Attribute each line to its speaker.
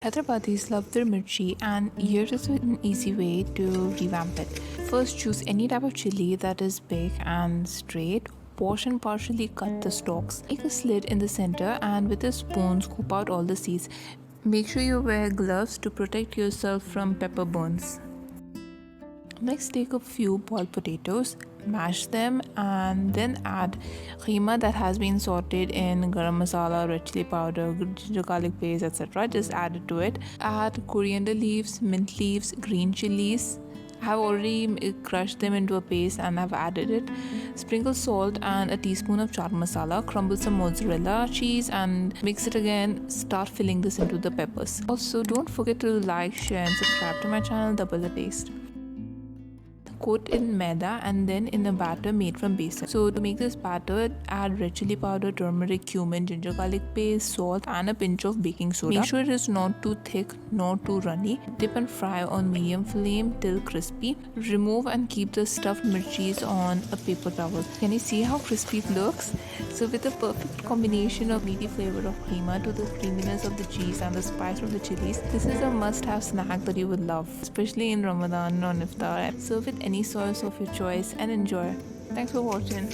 Speaker 1: Hyderabadis love their mirchi, and here is an easy way to revamp it. First, choose any type of chili that is big and straight. Wash and partially cut the stalks. Make a slit in the center and with a spoon scoop out all the seeds. Make sure you wear gloves to protect yourself from pepper burns. Next, take a few boiled potatoes, mash them, and then add keema that has been sauteed in garam masala, red chili powder, ginger garlic paste, etc. Just add it to it. Add coriander leaves, mint leaves, green chilies. I have already crushed them into a paste and I've added it. Sprinkle salt and a teaspoon of chaat masala. Crumble some mozzarella cheese and mix it again. Start filling this into the peppers. Also, don't forget to like, share, and subscribe to my channel, Double the Taste. Coat in maida and then in a batter made from besan. So to make this batter, add red chili powder, turmeric, cumin, ginger garlic paste, salt and a pinch of baking soda. Make sure it is not too thick nor too runny. Dip and fry on medium flame till crispy. Remove and keep the stuffed mirchis on a paper towel. Can you see how crispy it looks? So with a perfect combination of meaty flavor of keema to the creaminess of the cheese and the spice from the chilies, this is a must-have snack that you would love, especially in Ramadan or Iftar. Serve with any sauce of your choice and enjoy. Thanks for watching.